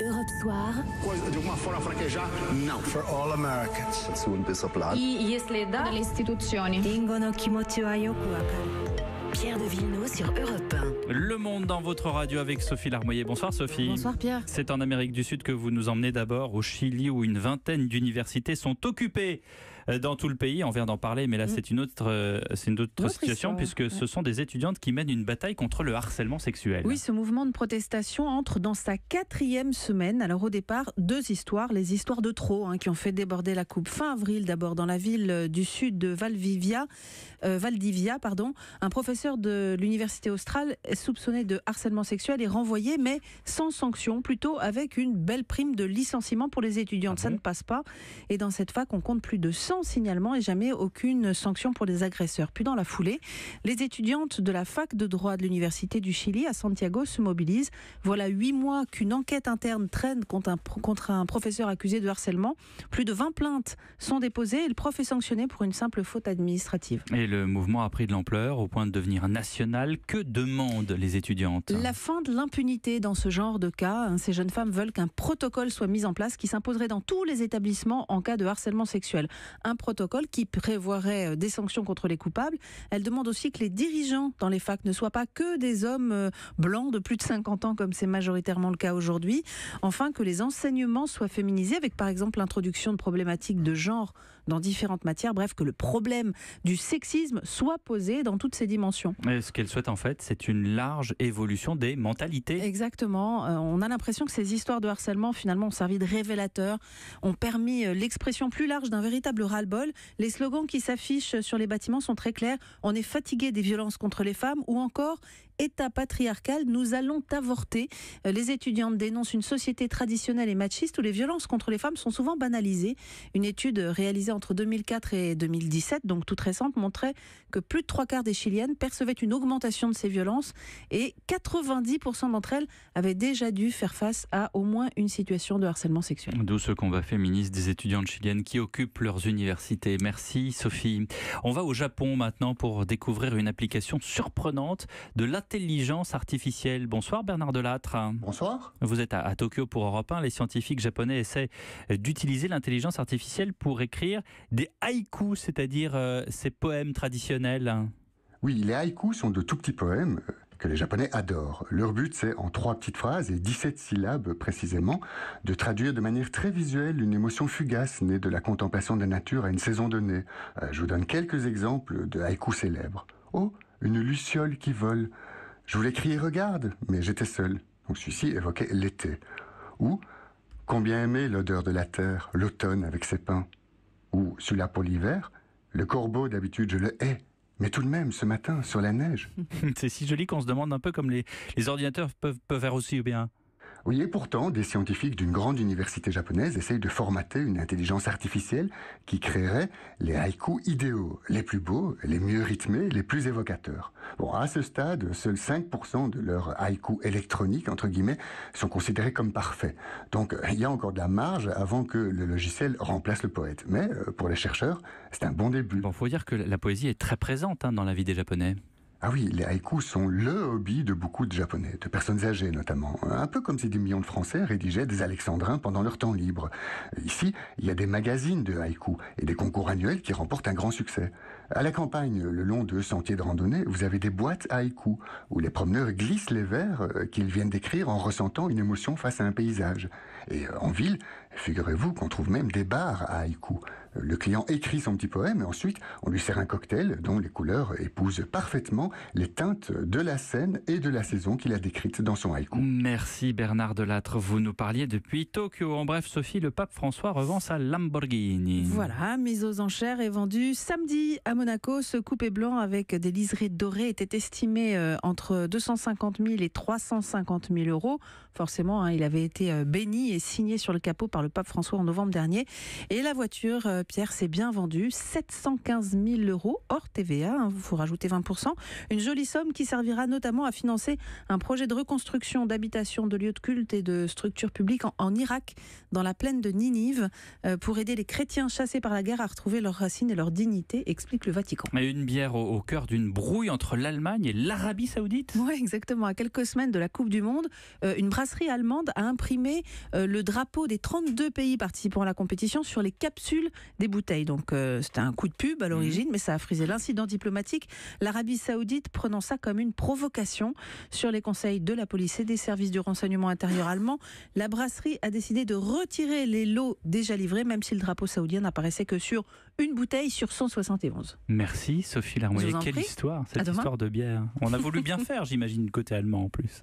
Europe Soir. De uma forma fraquejada? Não. For all Americans. I jeśli da dalle istituzioni. Pierre de Villeneuve sur Europe 1. Le Monde dans votre radio avec Sophie Larmoyer. Bonsoir Sophie. Bonsoir Pierre. C'est en Amérique du Sud que vous nous emmenez d'abord au Chili où une vingtaine d'universités sont occupées dans tout le pays. On vient d'en parler, mais là c'est une autre situation histoire, puisque ce sont des étudiantes qui mènent une bataille contre le harcèlement sexuel. Oui, ce mouvement de protestation entre dans sa 4e semaine. Alors au départ, 2 histoires, les histoires de trop qui ont fait déborder la coupe. Fin avril d'abord dans la ville du sud de Valdivia, un professeur de l'université australe soupçonné de harcèlement sexuel est renvoyé, mais sans sanction, plutôt avec une belle prime de licenciement pour les étudiantes. Ça ne passe pas. Et dans cette fac, on compte plus de 100 signalements et jamais aucune sanction pour les agresseurs. Puis dans la foulée, les étudiantes de la fac de droit de l'université du Chili à Santiago se mobilisent. Voilà 8 mois qu'une enquête interne traîne contre un professeur accusé de harcèlement. Plus de 20 plaintes sont déposées et le prof est sanctionné pour une simple faute administrative. Et le mouvement a pris de l'ampleur au point de devenir national. Que demandent les étudiantes ? La fin de l'impunité dans ce genre de cas. Ces jeunes femmes veulent qu'un protocole soit mis en place qui s'imposerait dans tous les établissements en cas de harcèlement sexuel. Un protocole qui prévoirait des sanctions contre les coupables. Elles demandent aussi que les dirigeants dans les facs ne soient pas que des hommes blancs de plus de 50 ans comme c'est majoritairement le cas aujourd'hui. Enfin, que les enseignements soient féminisés avec par exemple l'introduction de problématiques de genre dans différentes matières. Bref, que le problème du sexisme soit posé dans toutes ses dimensions. Et ce qu'elle souhaite en fait, c'est une large évolution des mentalités. Exactement. On a l'impression que ces histoires de harcèlement finalement ont servi de révélateurs, ont permis l'expression plus large d'un véritable ras-le-bol. Les slogans qui s'affichent sur les bâtiments sont très clairs. On est fatigué des violences contre les femmes ou encore État patriarcal, nous allons t'avorter. Les étudiantes dénoncent une société traditionnelle et machiste où les violences contre les femmes sont souvent banalisées. Une étude réalisée entre 2004 et 2017, donc toute récente, montrait que plus de 3/4 des Chiliennes percevaient une augmentation de ces violences et 90% d'entre elles avaient déjà dû faire face à au moins une situation de harcèlement sexuel. D'où ce combat féministe des étudiantes chiliennes qui occupent leurs universités. Merci Sophie. On va au Japon maintenant pour découvrir une application surprenante de l'intelligence artificielle. Bonsoir Bernard Delattre. Bonsoir. Vous êtes à Tokyo pour Europe 1. Les scientifiques japonais essaient d'utiliser l'intelligence artificielle pour écrire des haïkus, c'est-à-dire ces poèmes traditionnels. Oui, les haïkus sont de tout petits poèmes que les Japonais adorent. Leur but, c'est, en 3 petites phrases et 17 syllabes précisément, de traduire de manière très visuelle une émotion fugace née de la contemplation de la nature à une saison donnée. Je vous donne quelques exemples de haïkus célèbres. Oh, une luciole qui vole. Je voulais crier « Regarde !» mais j'étais seul. Donc celui-ci évoquait l'été. Ou « Combien aimer l'odeur de la terre, l'automne avec ses pins ?» Ou celui-là pour l'hiver. « Le corbeau, d'habitude, je le hais. Mais tout de même, ce matin, sur la neige. » C'est si joli qu'on se demande un peu comme les ordinateurs peuvent faire aussi bien. Oui, et pourtant, des scientifiques d'une grande université japonaise essayent de formater une intelligence artificielle qui créerait les haïkus idéaux, les plus beaux, les mieux rythmés, les plus évocateurs. Bon, à ce stade, seuls 5% de leurs haïkus électroniques, entre guillemets, sont considérés comme parfaits. Donc, il y a encore de la marge avant que le logiciel remplace le poète. Mais, pour les chercheurs, c'est un bon début. Bon, faut dire que la poésie est très présente dans la vie des Japonais. Ah oui, les haïkus sont le hobby de beaucoup de Japonais, de personnes âgées notamment. Un peu comme si des millions de Français rédigeaient des alexandrins pendant leur temps libre. Ici, il y a des magazines de haïkus et des concours annuels qui remportent un grand succès. À la campagne, le long de sentiers de randonnée, vous avez des boîtes haïkus où les promeneurs glissent les vers qu'ils viennent d'écrire en ressentant une émotion face à un paysage. Et en ville, figurez-vous qu'on trouve même des bars à haïkus. Le client écrit son petit poème et ensuite on lui sert un cocktail dont les couleurs épousent parfaitement les teintes de la scène et de la saison qu'il a décrite dans son haïku. Merci Bernard Delattre, vous nous parliez depuis Tokyo. En bref, Sophie, le pape François revend sa Lamborghini. Voilà, mise aux enchères et vendue samedi à Monaco. Ce coupé blanc avec des liserés dorés était estimé entre 250 000 et 350 000 euros. Forcément, il avait été béni et signé sur le capot par le pape François en novembre dernier. Et la voiture Pierre, c'est bien vendu. 715 000 € hors TVA, il faut rajouter 20%. Une jolie somme qui servira notamment à financer un projet de reconstruction d'habitations, de lieux de culte et de structures publiques en Irak, dans la plaine de Ninive, pour aider les chrétiens chassés par la guerre à retrouver leurs racines et leur dignité, explique le Vatican. Une bière au cœur d'une brouille entre l'Allemagne et l'Arabie Saoudite. Oui, exactement. À quelques semaines de la Coupe du Monde, une brasserie allemande a imprimé le drapeau des 32 pays participant à la compétition sur les capsules des bouteilles. Donc c'était un coup de pub à l'origine, mais ça a frisé l'incident diplomatique. L'Arabie Saoudite prenant ça comme une provocation. Sur les conseils de la police et des services du renseignement intérieur allemand, la brasserie a décidé de retirer les lots déjà livrés, même si le drapeau saoudien n'apparaissait que sur une bouteille sur 171. Merci Sophie Larmoyer. Quelle histoire, cette histoire de bière. On a voulu bien faire, j'imagine, côté allemand en plus.